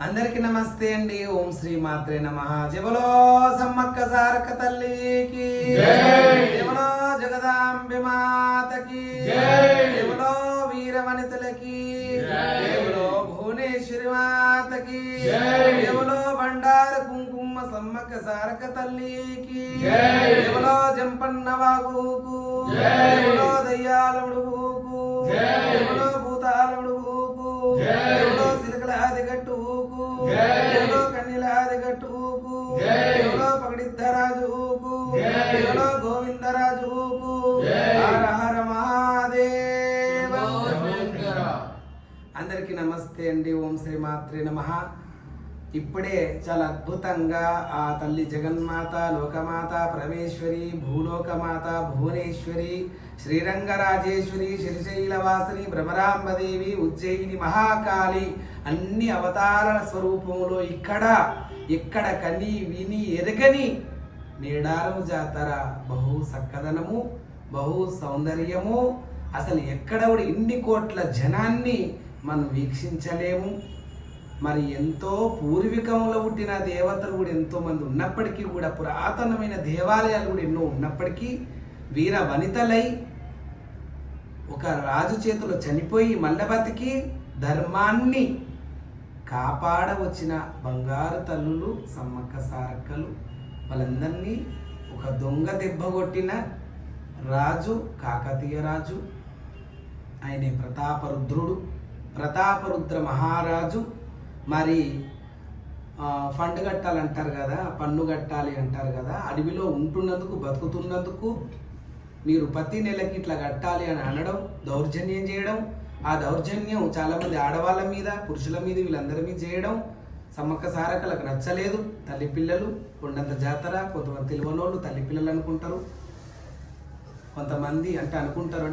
అందరికి నమస్తే అండి. ఓం శ్రీ మాత్రే నమః. జబలో సమ్మక్క సారక్క తల్లికి జబలో జగదాంబె మాతకి జబలో వీరవనితలకి జబలో భువనేశ్వరి మాతకి జబలో బండార కుంకుమ సమ్మక్క సారక్క తల్లికి జబలో జంపన్న వాగుకు జబలో దయ్యాలముడుకు జబలో భూతాలముడుకు జబలో సిలకలాది గట్టుకు జబలో కన్నిలాది గట్టుకు జబలో పగడిద్దరాజుకు జబలో గోవిందరాజుకు హర హర మహాదేవ. అందరికీ నమస్తే అండి. ఓం శ్రీ మాత్రే నమః. ఇప్పుడే చాలా అద్భుతంగా ఆ తల్లి జగన్మాత, లోకమాత, పరమేశ్వరి, భూలోకమాత, భువనేశ్వరి, శ్రీరంగరాజేశ్వరి, శ్రీశైలవాసిని, భ్రమరాంబదేవి, ఉజ్జయిని, మహాకాళి అన్ని అవతారాల స్వరూపములో ఇక్కడ కని విని ఎరగని నేడారము జాతర బహు సక్కదనము, బహు సౌందర్యము. అసలు ఎక్కడ కూడా ఇన్ని కోట్ల జనాన్ని మనం వీక్షించలేము. మరి ఎంతో పూర్వీకంలో పుట్టిన దేవతలు కూడా ఎంతో మంది ఉన్నప్పటికీ కూడా, పురాతనమైన దేవాలయాలు కూడా ఎన్నో ఉన్నప్పటికీ, వీర వనితలై ఒక రాజు చేతిలో చనిపోయి మల్ల బతికి ధర్మాన్ని కాపాడవచ్చిన బంగారు తల్లులు సమ్మక్క సారక్కలు. వాళ్ళందరినీ ఒక దొంగ దెబ్బ కొట్టిన రాజు కాకతీయ రాజు, ఆయనే ప్రతాపరుద్ర మహారాజు. మరి ఫండ్ కట్టాలంటారు కదా, పన్ను కట్టాలి అంటారు కదా, అడవిలో ఉంటున్నందుకు, బతుకుతున్నందుకు మీరు ప్రతి నెలకి ఇట్లా కట్టాలి అని అనడం, దౌర్జన్యం చేయడం. ఆ దౌర్జన్యం చాలామంది ఆడవాళ్ళ మీద, పురుషుల మీద, వీళ్ళందరి మీద చేయడం సమ్మక్క సారక్కలకు నచ్చలేదు. తల్లి పిల్లలు కొండంత జాతర, కొంతమంది తెలివనోళ్ళు తల్లి పిల్లలు అనుకుంటారు, కొంతమంది అనుకుంటారు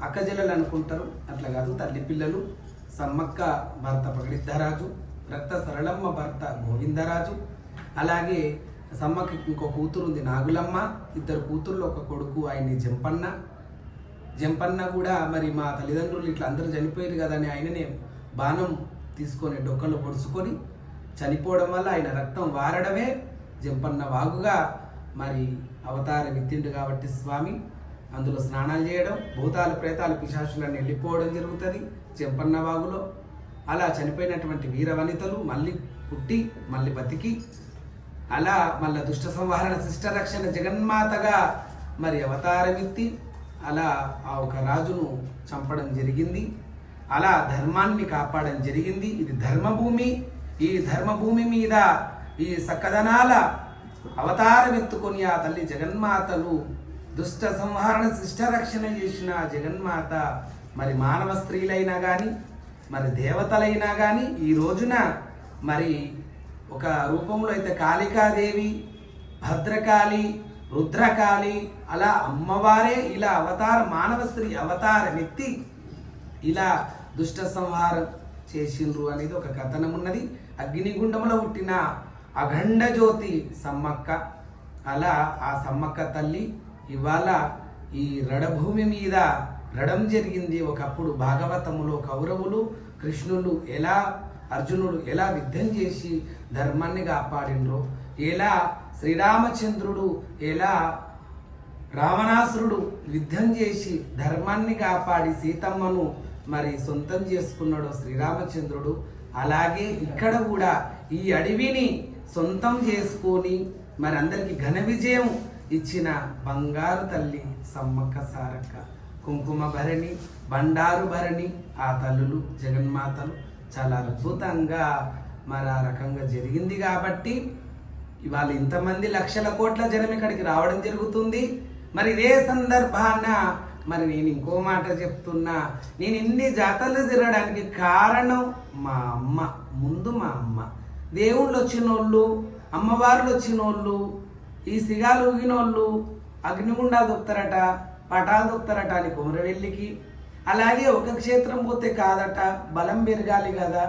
అక్కజెల్లలు అనుకుంటారు. అట్లా కాదు, తల్లి పిల్లలు. సమ్మక్క భర్త పగడిద్దరాజు, రక్త సరళమ్మ భర్త గోవిందరాజు. అలాగే సమ్మక్క ఇంకో కూతురు ఉంది నాగులమ్మ. ఇద్దరు కూతుర్లు, ఒక కొడుకు, ఆయన్ని జంపన్న కూడా మరి మా తల్లిదండ్రులు ఇట్లా అందరూ చనిపోయారు కదా అని ఆయననే బాణం తీసుకొని డొక్కలు పొడుచుకొని చనిపోవడం వల్ల ఆయన రక్తం వారడమే జంపన్న వాగుగా మరి అవతారం ఎత్తిండు. కాబట్టి స్వామి అందులో స్నానాలు చేయడం, భూతాలు, ప్రేతాలు, పిశాచులన్నీ వెళ్ళిపోవడం జరుగుతుంది జంపన్న వాగులో. అలా చనిపోయినటువంటి వీర వనితలు మళ్ళీ పుట్టి మళ్ళీ బతికి, అలా మళ్ళీ దుష్ట సంహారణ, శిష్ట రక్షణ జగన్మాతగా మరి అవతారం ఎత్తి అలా ఆ ఒక రాజును చంపడం జరిగింది. అలా ధర్మాన్ని కాపాడడం జరిగింది. ఇది ధర్మభూమి. ఈ ధర్మభూమి మీద ఈ సక్కదనాల అవతారం ఎత్తుకొని ఆ తల్లి జగన్మాతలు దుష్ట సంహారణ, శిష్ట రక్షణ చేసిన జగన్మాత మరి మానవ స్త్రీలైనా కానీ, మరి దేవతలైనా కానీ ఈ రోజున మరి ఒక రూపంలో అయితే కాళికాదేవి, భద్రకాళి, రుద్రకాళి, అలా అమ్మవారే ఇలా మానవ స్త్రీ అవతారం ఎత్తి ఇలా దుష్ట సంహారం చేసిండ్రు అనేది ఒక కథనం ఉన్నది. అగ్నిగుండంలో పుట్టిన అఖండ జ్యోతి సమ్మక్క. అలా ఆ సమ్మక్క తల్లి ఇవాళ ఈ రడభూమి మీద రడం జరిగింది. ఒకప్పుడు భాగవతములో కౌరవులు, కృష్ణుడు ఎలా, అర్జునుడు ఎలా యుద్ధం చేసి ధర్మాన్ని కాపాడిండ్రో, ఎలా శ్రీరామచంద్రుడు, ఎలా రావణాసురుడు యుద్ధం చేసి ధర్మాన్ని కాపాడి సీతమ్మను మరి సొంతం చేసుకున్నాడు శ్రీరామచంద్రుడు, అలాగే ఇక్కడ కూడా ఈ అడవిని సొంతం చేసుకొని మరి అందరికీ ఘన విజయం ఇచ్చిన బంగారు తల్లి సమ్మక్క సారక్క. కుంకుమ భరణి, బండారు భరణి ఆ తల్లులు జగన్మాతలు చాలా అద్భుతంగా మరి ఆ రకంగా జరిగింది. కాబట్టి ఇవాళ ఇంతమంది లక్షల కోట్ల జనం ఇక్కడికి రావడం జరుగుతుంది. మరి ఇదే సందర్భాన మరి నేను ఇంకో మాట చెప్తున్నా, నేను ఇన్ని జాతరలు తిరగడానికి కారణం మా అమ్మ. ముందు మా అమ్మ. దేవుళ్ళు వచ్చినోళ్ళు, అమ్మవార్లు వచ్చినోళ్ళు, ఈ సిగాలు ఊగినోళ్ళు అగ్నిగుండాలు దొక్కుతారట, పటాలు దొక్కుతారట అని కొమరవెల్లికి. అలాగే ఒక క్షేత్రం పోతే కాదట, బలం పెరగాలి కదా.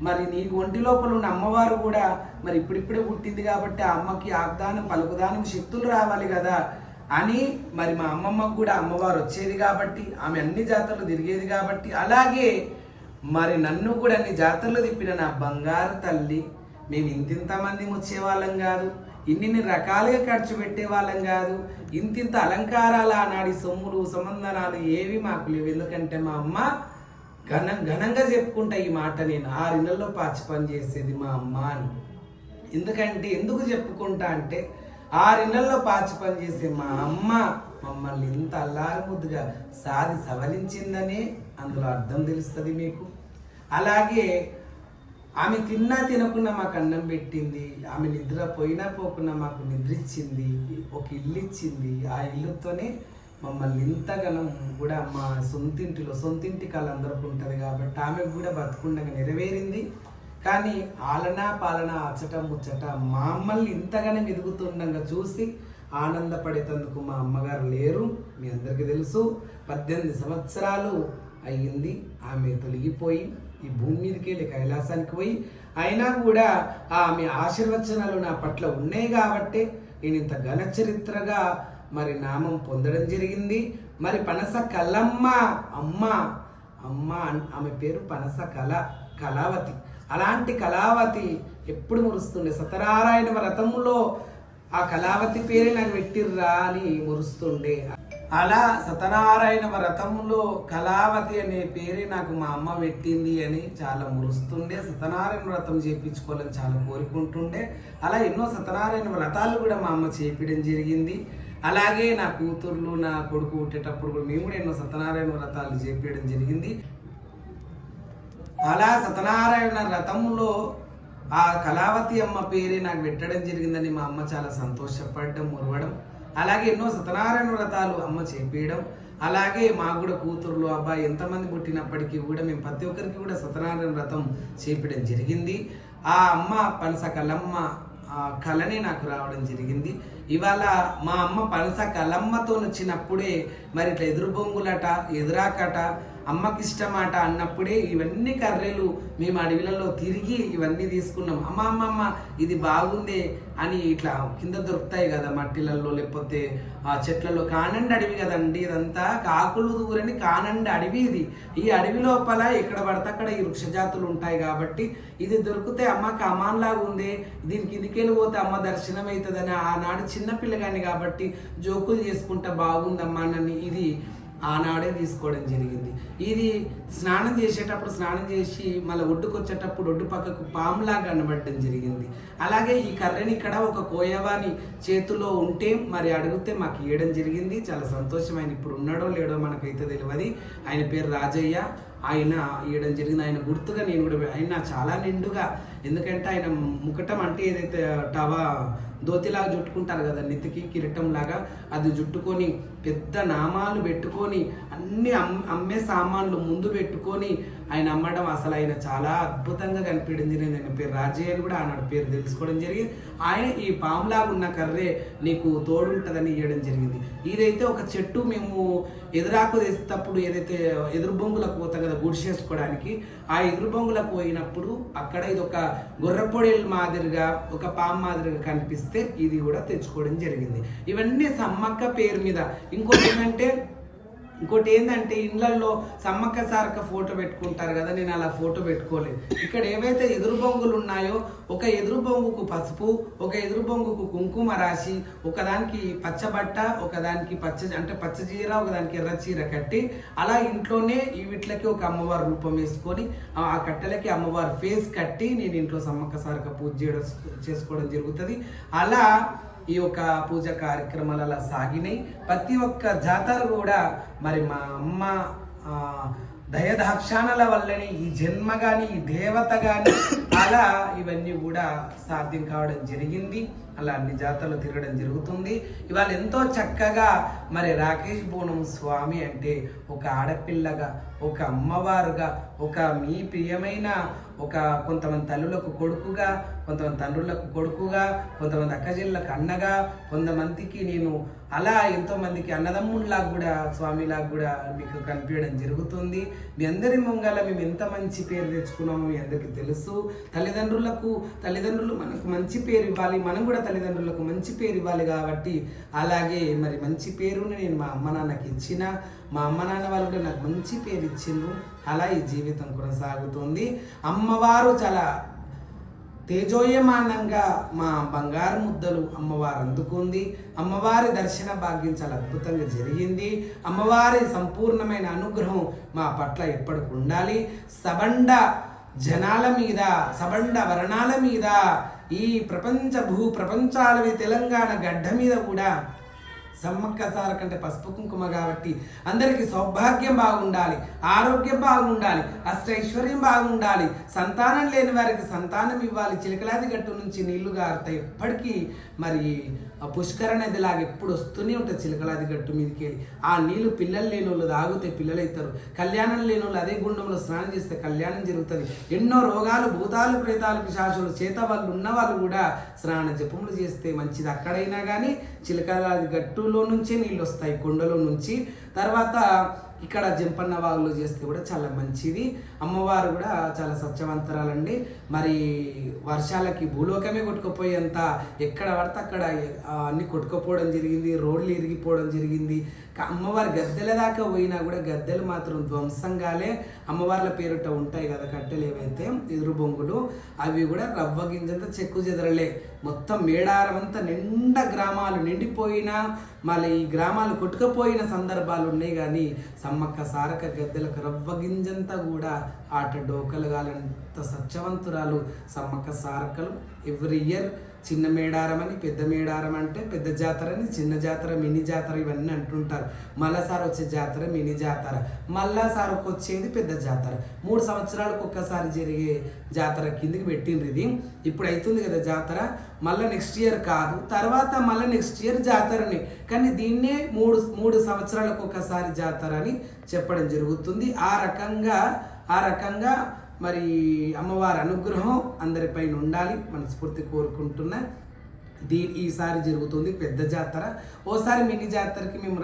మరి నీ ఒంటి లోపల ఉన్న అమ్మవారు కూడా మరి ఇప్పుడిప్పుడే పుట్టింది కాబట్టి ఆ అమ్మకి ఆగ్దానం, పలుకుదానం, శక్తులు రావాలి కదా అని మరి మా అమ్మమ్మకు కూడా అమ్మవారు వచ్చేది కాబట్టి, ఆమె అన్ని జాతరలు తిరిగేది కాబట్టి, అలాగే మరి నన్ను కూడా అన్ని జాతరలు తిప్పిన నా బంగారు తల్లి. మేము ఇంతింతమంది వచ్చేవాళ్ళం కాదు, ఇన్ని రకాలుగా ఖర్చు పెట్టేవాళ్ళం కాదు, ఇంతింత అలంకారాలు ఆనాడి సొమ్ములు సంబంధనాలు ఏవి మాకు లేవు. ఎందుకంటే మా అమ్మ ఘనంగా చెప్పుకుంటా ఈ మాట, నేను 6 నెలల్లో పాచి పని చేసేది మా అమ్మ అని. ఎందుకు చెప్పుకుంటా అంటే 6 నెలల్లో పాచి పని చేసే మా అమ్మ మమ్మల్ని ఇంత అల్లారు ముద్దుగా సవరించిందని అందులో అర్థం తెలుస్తుంది మీకు. అలాగే ఆమె తిన్నా తినకుండా మాకు అన్నం పెట్టింది, ఆమె నిద్ర పోయినా పోకుండా మాకు నిద్ర ఇచ్చింది, ఒక ఇల్లు ఇచ్చింది. ఆ ఇల్లుతోనే మమ్మల్ని ఇంతగానం కూడా మా సొంతింటి కళ అందరికి ఉంటుంది కాబట్టి ఆమెకు కూడా బతుకుండగా నెరవేరింది. కానీ ఆలనా పాలన అచ్చట ముచ్చట మమ్మల్ని ఇంతగానే ఎదుగుతుండగా చూసి ఆనందపడేటందుకు మా అమ్మగారు లేరు. మీ అందరికీ తెలుసు, 18 సంవత్సరాలు అయ్యింది ఆమె తొలగిపోయి ఈ భూమి మీదకి వెళ్ళి కైలాసానికి పోయి. అయినా కూడా ఆమె ఆశీర్వచనాలు నా పట్ల ఉన్నాయి కాబట్టి నేను ఇంత ఘన చరిత్రగా మరి నామం పొందడం జరిగింది. మరి పనస కలమ్మ అమ్మ ఆమె పేరు పనస కళావతి. అలాంటి కళావతి ఎప్పుడు మురుస్తుండే, సత్యనారాయణ వ్రతములో ఆ కళావతి పేరే నాకు పెట్టిర్రా అని మురుస్తుండే. అలా సత్యనారాయణ వ్రతంలో కళావతి అనే పేరే నాకు మా అమ్మ పెట్టింది అని చాలా మురుస్తుండే. సత్యనారాయణ వ్రతం చేయించుకోవాలని చాలా కోరుకుంటుండే. అలా ఎన్నో సత్యనారాయణ వ్రతాలు కూడా మా అమ్మ చేపించడం జరిగింది. అలాగే నా కూతుర్లు నా కొడుకు పుట్టేటప్పుడు కూడా మేము కూడా ఎన్నో సత్యనారాయణ వ్రతాలు చేపించడం జరిగింది. అలా సత్యనారాయణ వ్రతంలో ఆ కళావతి అమ్మ పేరే నాకు పెట్టడం జరిగిందని మా అమ్మ చాలా సంతోషపడడం, మురవడం. అలాగే ఎన్నో సత్యనారాయణ వ్రతాలు అమ్మ చేపించడం. అలాగే మాకు కూడా కూతుర్లు అబ్బాయి ఎంతమంది పుట్టినప్పటికీ కూడా మేము ప్రతి ఒక్కరికి కూడా సత్యనారాయణ వ్రతం చేపించడం జరిగింది. ఆ అమ్మ పనస కలమ్మ కళనే నాకు రావడం జరిగింది. ఇవాళ మా అమ్మ పనస కలమ్మతో వచ్చినప్పుడే మరి ఇట్లా ఎదురు బొంగులట ఎదురాకట అమ్మకి ఇష్టమాట అన్నప్పుడే ఇవన్నీ కర్రెలు మేము అడవిలలో తిరిగి ఇవన్నీ తీసుకున్నాం. అమ్మ ఇది బాగుందే అని ఇట్లా కింద దొరుకుతాయి కదా మట్టిలలో, లేకపోతే ఆ చెట్లలో. కానండి అడవి కదండి ఇదంతా, కాకులు దూరని కానండి అడవి ఇది. ఈ అడవి లోపల ఎక్కడ పడితే అక్కడ ఈ వృక్షజాతులు ఉంటాయి కాబట్టి ఇది దొరికితే అమ్మకి అమాన్లాగా ఉంది, దీనికి ఇదికెళ్ళి పోతే అమ్మ దర్శనం అవుతుందని ఆనాడు చిన్నపిల్లగాని కాబట్టి జోకులు చేసుకుంటా బాగుందమ్మా అని ఇది ఆనాడే తీసుకోవడం జరిగింది. ఇది స్నానం చేసేటప్పుడు స్నానం చేసి మళ్ళీ ఒడ్డుకు వచ్చేటప్పుడు ఒడ్డు పక్కకు పాములాగా కనబడడం జరిగింది. అలాగే ఈ కర్రని ఇక్కడ ఒక కోయవాని చేతిలో ఉంటే మరి అడిగితే మాకు ఇవ్వడం జరిగింది. చాలా సంతోషం. ఆయన ఇప్పుడు ఉన్నాడో లేడో మనకైతే తెలియదు. ఆయన పేరు రాజయ్య. ఆయన ఇవ్వడం జరిగింది. ఆయన గుర్తుగా నేను కూడా ఆయన చాలా నిండుగా, ఎందుకంటే ఆయన ముకటం అంటే ఏదైతే దోతిలాగా చుట్టుకుంటారు కదా నెత్తికి కిరీటం లాగా, అది జుట్టుకొని పెద్ద నామాలు పెట్టుకొని అన్ని అమ్మే సామాన్లు ముందు పెట్టుకొని ఆయన అమ్మడం అసలు ఆయన చాలా అద్భుతంగా కనిపించడం జరిగింది. ఆయన పేరు రాజయ్య అని కూడా ఆనాడు పేరు తెలుసుకోవడం జరిగింది. ఆయన ఈ పాములాగా ఉన్న కర్రే నీకు తోడుంటుందని ఇవ్వడం జరిగింది. ఇదైతే ఒక చెట్టు మేము ఎదురాకు తెసేటప్పుడు ఏదైతే ఎదురు బొంగులకు పోతాం కదా గుడి చేసుకోవడానికి, ఆ ఎదురు బొంగులకు పోయినప్పుడు అక్కడ ఇది ఒక గొర్రెపొడేలు మాదిరిగా ఒక పాము మాదిరిగా కనిపిస్తే ఇది కూడా తెచ్చుకోవడం జరిగింది. ఇవన్నీ సమ్మక్క పేరు మీద. ఇంకోటి ఏంటంటే ఇళ్లలో సమ్మక్క సారక్క ఫోటో పెట్టుకుంటారు కదా, నేను అలా ఫోటో పెట్టుకోలేదు. ఇక్కడ ఏవైతే ఎదురు బొంగులు ఉన్నాయో ఒక ఎదురు బొంగుకు పసుపు, ఒక ఎదురు బొంగుకు కుంకుమ రాసి, ఒకదానికి పచ్చబట్ట, ఒకదానికి పచ్చ చీర, ఒకదానికి ఎర్ర చీర కట్టి అలా ఇంట్లోనే ఈ వీటికి ఒక అమ్మవారి రూపం వేసుకొని ఆ కట్టెలకి అమ్మవారి ఫేస్ కట్టి నేను ఇంట్లో సమ్మక్క సారక్క పూజ చేసుకోవడం జరుగుతుంది. అలా ఈ యొక్క పూజ కార్యక్రమాలు అలా సాగినాయి. ప్రతి ఒక్క జాతర కూడా మరి మా అమ్మ దయదాక్షాణాల వల్లనే ఈ జన్మ కానీ ఈ దేవత కానీ అలా ఇవన్నీ కూడా సాధ్యం కావడం జరిగింది. అలా అన్ని జాతరలు తిరగడం జరుగుతుంది. ఇవాళ ఎంతో చక్కగా మరి రాకేష్ బోనం స్వామి అంటే ఒక ఆడపిల్లగా, ఒక అమ్మవారుగా, ఒక మీ ప్రియమైన ఒక కొంతమంది తల్లులకు కొడుకుగా, కొంతమంది తండ్రులకు కొడుకుగా, కొంతమంది అక్కజెళ్ళకు అన్నగా, కొంతమందికి నేను అలా ఎంతోమందికి అన్నదమ్ముల్లాగా కూడా స్వామిలాగా కూడా మీకు కనిపించడం జరుగుతుంది. మీ అందరి ముంగల మేము ఎంత మంచి పేరు తెచ్చుకున్నామో మీ అందరికీ తెలుసు. తల్లిదండ్రులు మనకు మంచి పేరు ఇవ్వాలి, మనం కూడా తల్లిదండ్రులకు మంచి పేరు ఇవ్వాలి కాబట్టి అలాగే మరి మంచి పేరుని నేను మా అమ్మ నాన్నకి ఇచ్చిన, మా అమ్మ నాన్న వాళ్ళు కూడా నాకు మంచి పేరు ఇచ్చిండ్రు. అలా ఈ జీవితం కొనసాగుతుంది. అమ్మవారు చాలా తేజోయమానంగా మా బంగారు ముద్దలు అమ్మవారు అందుకుంది. అమ్మవారి దర్శన భాగ్యం చాలా అద్భుతంగా జరిగింది. అమ్మవారి సంపూర్ణమైన అనుగ్రహం మా పట్ల ఎప్పటికి ఉండాలి. సబండ జనాల మీద, సబండ వర్ణాల మీద, ఈ ప్రపంచాలవి తెలంగాణ గడ్డ మీద కూడా సమ్మక్క సారక్క అంటే పసుపు కుంకుమ కాబట్టి అందరికీ సౌభాగ్యం బాగుండాలి, ఆరోగ్యం బాగుండాలి, అష్టైశ్వర్యం బాగుండాలి, సంతానం లేని వారికి సంతానం ఇవ్వాలి. చిలకలాది గట్టు నుంచి నీళ్లు గారుతాయి ఎప్పటికీ. మరి పుష్కర నదిలాగా ఎప్పుడు వస్తూనే ఉంటుంది చిలకలాది గట్టు మీదకి వెళ్ళి. ఆ నీళ్లు పిల్లలు లేని వాళ్ళు తాగితే పిల్లలు అవుతారు, కళ్యాణం లేని వాళ్ళు అదే గుండంలో స్నానం చేస్తే కళ్యాణం జరుగుతుంది. ఎన్నో రోగాలు, భూతాలు, ప్రేతాలు, పిశాచులు చేత వాళ్ళు ఉన్న వాళ్ళు కూడా స్నాన జపములు చేస్తే మంచిది. అక్కడైనా కానీ చిలకలాది గట్టులో నుంచే నీళ్ళు వస్తాయి, కొండలో నుంచి. తర్వాత ఇక్కడ జంపన్న వాగులో చేస్తే కూడా చాలా మంచిది. అమ్మవారు కూడా చాలా సత్యవంతరాలండి. మరి వర్షాలకి భూలోకమే కొట్టుకుపోయేంత ఎక్కడ పడితే అక్కడ అన్ని కొట్టుకుపోవడం జరిగింది, రోడ్లు ఇరిగిపోవడం జరిగింది. అమ్మవారి గద్దెల దాకా పోయినా కూడా గద్దెలు మాత్రం ధ్వంసంగాలే. అమ్మవార్ల పేరుట ఉంటాయి కదా కట్టెలు ఏవైతే ఎదురు బొంగులు, అవి కూడా రవ్వ గింజంతా చెక్కు చెదరలే. మొత్తం మేడారం అంతా నిండా గ్రామాలు నిండిపోయినా మళ్ళీ ఈ గ్రామాలు కొట్టుకుపోయిన సందర్భాలు ఉన్నాయి. కానీ సమ్మక్క సారక్క గద్దెలకు రవ్వ గింజంతా కూడా ఆట డోకలు కాలంత సత్యవంతురాలు సమ్మక్క సారక్కలు. ఎవ్రీ ఇయర్ చిన్న మేడారం అని, పెద్ద మేడారం అంటే పెద్ద జాతర అని, చిన్న జాతర మినీ జాతర ఇవన్నీ అంటుంటారు. మళ్ళాసారి వచ్చే జాతర మినీ జాతర, మళ్ళాసారి వచ్చేది పెద్ద జాతర. 3 సంవత్సరాలకు ఒక్కసారి జరిగే జాతర కిందికి పెట్టిండ్రు. ఇది ఇప్పుడు అవుతుంది కదా జాతర. మళ్ళీ నెక్స్ట్ ఇయర్ కాదు, తర్వాత మళ్ళీ నెక్స్ట్ ఇయర్ జాతరని. కానీ దీన్నే మూడు సంవత్సరాలకు ఒకసారి జాతర అని చెప్పడం జరుగుతుంది. ఆ రకంగా మరి అమ్మవారి అనుగ్రహం అందరిపైన ఉండాలి మనస్ఫూర్తి కోరుకుంటున్నా. ఈసారి జరుగుతుంది పెద్ద జాతర. ఓసారి మినీ జాతరకి మేము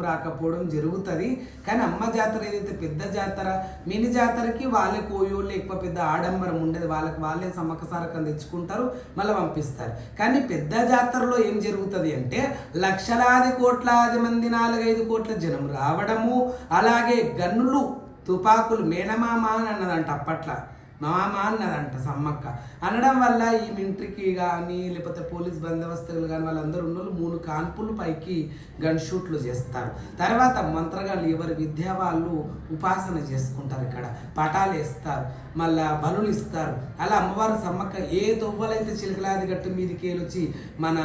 రాకపోవడం జరుగుతుంది. కానీ అమ్మ జాతర ఏదైతే పెద్ద జాతర, మినీ జాతరకి వాళ్ళే కోయోళ్ళు ఎక్కువ పెద్ద ఆడంబరం ఉండేది. వాళ్ళే సమ్మక్క సారక్కను తెచ్చుకుంటారు, మళ్ళీ పంపిస్తారు. కానీ పెద్ద జాతరలో ఏం జరుగుతుంది అంటే లక్షలాది కోట్లాది మంది 4-5 కోట్ల జనం రావడము, అలాగే గన్నులు, తుపాకులు, మేనమామ అని అన్నదంట అప్పట్లో, మామ అన్నదంట సమ్మక్క అనడం వల్ల ఈ మిలిటరీకి కానీ లేకపోతే పోలీస్ బందోబస్తులు కానీ వాళ్ళందరూ ఉన్నోళ్ళు 3 కాన్పులు పైకి గన్ షూట్లు చేస్తారు. తర్వాత మంత్రగాళ్ళు ఎవరి విద్య వాళ్ళు ఉపాసన చేసుకుంటారు, ఇక్కడ పటాలు వేస్తారు, మళ్ళా బలులు ఇస్తారు. అలా అమ్మవారు సమ్మక్క ఏ తొవ్వలైతే చిలకలాది గట్టు మీదకి వచ్చి మన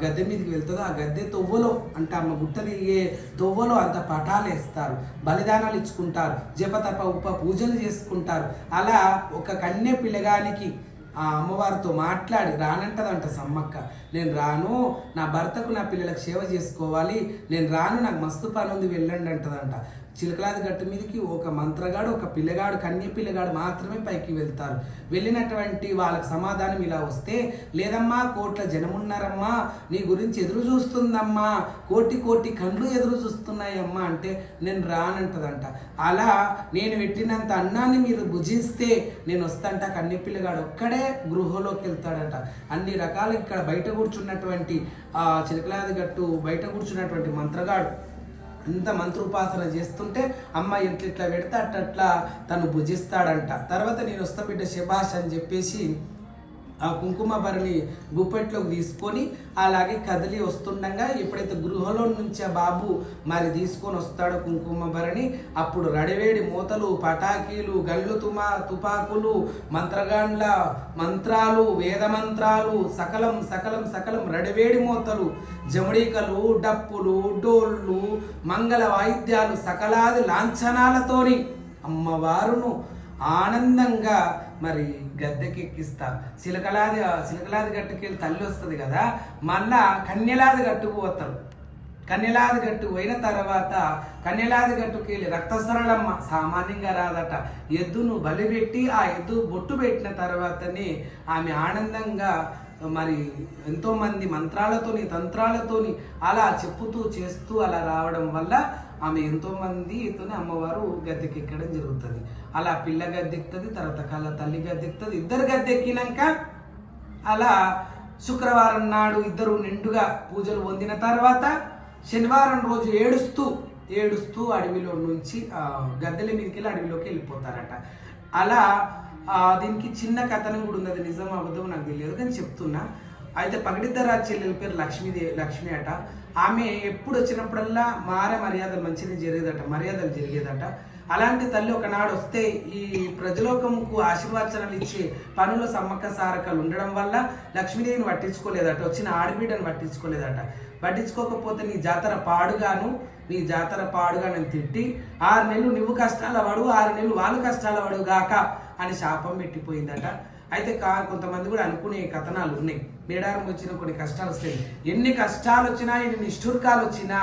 గద్దె మీదకి వెళ్తుందో ఆ గద్దె తొవ్వలో అంటే అమ్మ గుట్ట దిగే తొవ్వలో అంత పటాలు వేస్తారు, బలిదానాలు ఇచ్చుకుంటారు, జపతప ఉప పూజలు చేసుకుంటారు. అలా ఒక కన్య పిల్లగానికి ఆ అమ్మవారితో మాట్లాడి రానంటదంట సమ్మక్క. నేను రాను, నా భర్తకు నా పిల్లలకు సేవ చేసుకోవాలి, నేను రాను, నాకు మస్తు పని ఉంది, వెళ్ళండి అంటదంట. చిలకలాది గట్టు మీదకి ఒక మంత్రగాడు, ఒక పిల్లగాడు, కన్య పిల్లగాడు మాత్రమే పైకి వెళ్తారు. వెళ్ళినటువంటి వాళ్ళకి సమాధానం ఇలా వస్తే, లేదమ్మా కోట్ల జనమున్నారమ్మా, నీ గురించి ఎదురు చూస్తుందమ్మా, కోటి కళ్ళు ఎదురు చూస్తున్నాయమ్మా అంటే నేను రానంటదంట. అలా నేను పెట్టినంత అన్నాన్ని మీరు భుజిస్తే నేను వస్తాంట. కన్య పిల్లగాడు ఒక్కడే గృహలోకి వెళ్తాడట. అన్ని రకాలు ఇక్కడ బయట కూర్చున్నటువంటి చిలకలాది గట్టు బయట కూర్చున్నటువంటి మంత్రగాడు అంత మంత్రోపాసన చేస్తుంటే అమ్మ ఇట్లా పెడితే అట్లా తను భుజిస్తాడంట. తర్వాత నేను వస్తా బిడ్డ శభాష్ అని చెప్పేసి ఆ కుంకుమ భరణి గుప్పెట్లోకి తీసుకొని అలాగే కదిలి వస్తుండగా ఎప్పుడైతే గృహలో నుంచి ఆ బాబు మరి తీసుకొని వస్తాడో కుంకుమ భరణి, అప్పుడు రడివేడి మూతలు, పటాకీలు, గళ్ళు తుపాకులు, మంత్రగాండ్ల మంత్రాలు, వేద మంత్రాలు, సకలం రడివేడి మూతలు, జమడికలు, డప్పులు, డోళ్ళు, మంగళ వాయిద్యాలు, సకలాది లాంఛనాలతోని అమ్మవారును ఆనందంగా మరి గద్దెకెక్కిస్తారు. చిలకలాది గట్టుకెళ్ళి తల్లి వస్తుంది కదా, మళ్ళా కన్యలాది గట్టుకు పోతారు. కన్యలాది గట్టు పోయిన తర్వాత కన్యలాది గట్టుకి వెళ్ళి రక్తసరళమ్మ సామాన్యంగా రాదట. ఎద్దును బలిపెట్టి ఆ ఎద్దు బొట్టు పెట్టిన తర్వాతనే ఆమె ఆనందంగా మరి ఎంతోమంది మంత్రాలతోని తంత్రాలతోని అలా చెప్పుతూ చేస్తూ అలా రావడం వల్ల ఆమె ఎంతోమందితోనే అమ్మవారు గద్దెకెక్కడం జరుగుతుంది. అలా పిల్ల గద్దెక్కుతుంది, తర్వాత కళ్ళ తల్లి గద్దెక్కుతుంది. 2 గద్దెక్కినాక అలా శుక్రవారం నాడు ఇద్దరు నిండుగా పూజలు పొందిన తర్వాత శనివారం రోజు ఏడుస్తూ అడవిలో నుంచి గద్దెల మీదకి వెళ్ళి అడవిలోకి వెళ్ళిపోతారట. అలా దీనికి చిన్న కథనం కూడా ఉంది, అది నిజం అబద్ధం నాకు తెలియదు కానీ చెప్తున్నా. అయితే పగడిద్దరాజు చెల్లెల పేరు లక్ష్మి అట. ఆమె ఎప్పుడు వచ్చినప్పుడల్లా మర్యాదలు జరిగేదట. అలాంటి తల్లి ఒకనాడు వస్తే ఈ ప్రజలోకముకు ఆశీర్వచనాలు ఇచ్చే పనుల సమ్మక్క సారకలు ఉండడం వల్ల లక్ష్మీదేవిని పట్టించుకోలేదట, వచ్చిన ఆడబిడ్డను పట్టించుకోకపోతే నీ జాతర పాడుగానని తిట్టి 6 నెలలు నువ్వు కష్టాల పడు 6 నెలలు వాళ్ళు కష్టాల పడు గాక అని శాపం పెట్టిపోయిందట. అయితే కొంతమంది కూడా అనుకునే కథనాలు ఉన్నాయి. మేడారం వచ్చిన కొన్ని కష్టాలు వస్తాయి, ఎన్ని కష్టాలు వచ్చినా ఎన్ని నిష్ఠుర్కాలు వచ్చినా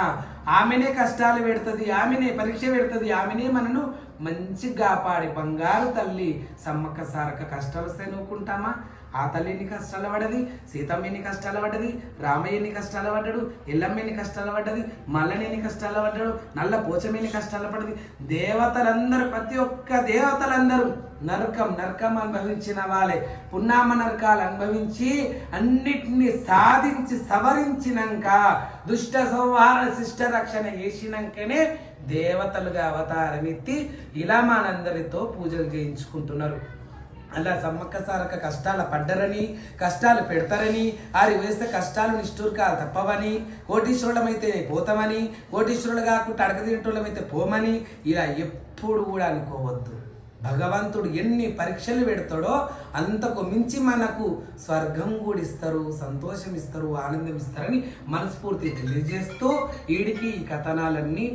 ఆమెనే కష్టాలు పెడుతుంది, ఆమెనే పరీక్ష పెడుతుంది, ఆమెనే మనను మంచిగా కాపాడే బంగారు తల్లి సమ్మక్క సారక్క. కష్టాలు వస్తాయి నవ్వుకుంటామా? ఆ తల్లి ఎన్ని కష్టాలు పడ్డది, సీతమ్మ ఎన్ని కష్టాలు పడ్డది, రామయ్య ఎన్ని కష్టాలు పడ్డాడు, ఎల్లమ్మ ఎన్ని కష్టాలు పడ్డది, మల్లని ఎన్ని కష్టాలు పడ్డాడు, నల్ల పోచమ్మ ఎన్ని కష్టాలు పడ్డది. దేవతలందరూ, ప్రతి ఒక్క దేవతలందరూ నరకం అనుభవించిన వాళ్ళే. పున్నామ నరకాలు అనుభవించి అన్నిటినీ సాధించి సవరించినాక దుష్ట సంహార శిష్ట రక్షణ చేసినాకనే దేవతలుగా అవతారం ఎత్తి ఇలా మనందరితో పూజలు చేయించుకుంటున్నారు. అలా సమ్మక్క సారక్క కష్టాల పడ్డరని, కష్టాలు పెడతారని, ఆరి వేస్తే కష్టాలు నిష్ఠూర్కాలు తప్పవని, కోటీశ్వరులమైతే పోతామని, కోటీశ్వరులు కాకుండా అడగదింటోళ్ళమైతే పోమని ఇలా ఎప్పుడు కూడా అనుకోవద్దు. భగవంతుడు ఎన్ని పరీక్షలు పెడతాడో అంతకు మించి మనకు స్వర్గం కూడా ఇస్తారు, సంతోషం ఇస్తారు, ఆనందం ఇస్తారని మనస్ఫూర్తి తెలియజేస్తూ ఈ కథనాలన్నీ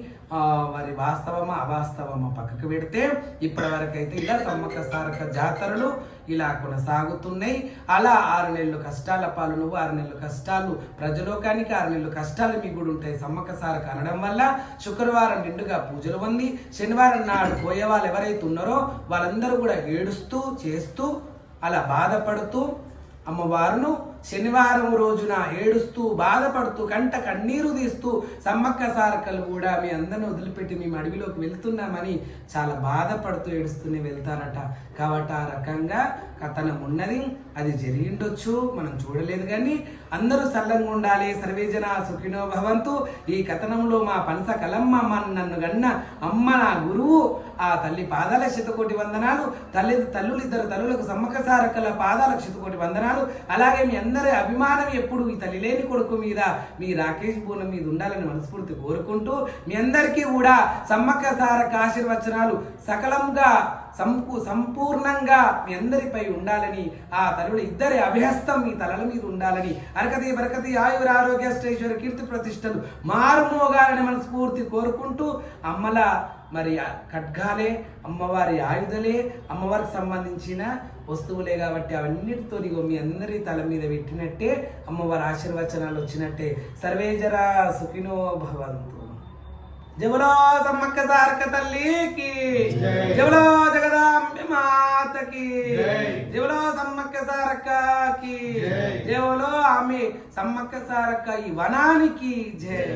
మరి వాస్తవమా అవాస్తవమా పక్కకు పెడితే ఇప్పటి వరకు అయితే ఇలా సమ్మక్క సారక్క జాతరలు ఇలా కొనసాగుతున్నాయి. అలా 6 నెలలు కష్టాల పాలు నువ్వు, 6 నెలలు కష్టాలు ప్రజలోకానికి, 6 నెలలు కష్టాలు మీకు కూడా ఉంటాయి సమ్మక్క సారక్క అనడం వల్ల శుక్రవారం నిండుగా పూజలు పొంది శనివారం నాడు పోయే వాళ్ళు ఎవరైతే ఉన్నారో వాళ్ళందరూ కూడా ఏడుస్తూ చేస్తూ అలా బాధపడుతూ అమ్మవారును శనివారం రోజున ఏడుస్తూ బాధపడుతూ కంట కన్నీరు తీస్తూ సమ్మక్క సారక్కలు కూడా మీ అందరిని వదిలిపెట్టి మేము అడవిలోకి వెళ్తున్నామని చాలా బాధపడుతూ ఏడుస్తూనే వెళ్తారట. కాబట్టి ఆ రకంగా కథనం ఉన్నది, అది జరిగిండొచ్చు, మనం చూడలేదు. కానీ అందరూ సల్లంగా ఉండాలి. సర్వేజన సుఖినో భవంతు. ఈ కథనంలో మా పనస కలమ్మ నన్ను గన్న అమ్మ నా గురువు ఆ తల్లి పాదాల 100,000,000 వందనాలు. తల్లులు ఇద్దరు తల్లులకు సమ్మక్క సారక్కల పాదాలకు 100,000,000 వందనాలు. అలాగే మీ అందరి అభిమానం ఎప్పుడు ఈ తల్లి లేని కొడుకు మీద, మీ రాకేష్ బూనం మీద ఉండాలని మనస్ఫూర్తి కోరుకుంటూ మీ అందరికీ కూడా సమ్మక్క సారక్క ఆశీర్వచనాలు సకలంగా సంపూర్ణంగా మీ అందరిపై ఉండాలని, ఆ తల్లుల ఇద్దరి అభ్యస్తం మీ తలల మీద ఉండాలని, అరకతి బరకతి ఆయుర ఆరోగ్య శ్రేశ్వర కీర్తి ప్రతిష్టలు మారుమోగాలని మనస్ఫూర్తి కోరుకుంటూ అమ్మల మరి ఖడ్గాలే అమ్మవారి ఆయుధలే, అమ్మవారికి సంబంధించిన వస్తువులే కాబట్టి అవన్నిటితో మీ అందరి తల మీద పెట్టినట్టే అమ్మవారి ఆశీర్వచనాలు వచ్చినట్టే. సర్వేజరా సుఖినో భవంతు. జవలో సమ్మక్క సారక్క తల్లికి, జవలో జగదాంబె మాతకి, జవలో సమ్మక్క సారక్కకి, జవలో ఆమె సమ్మక్క సారక్క ఈ వనానికి జై.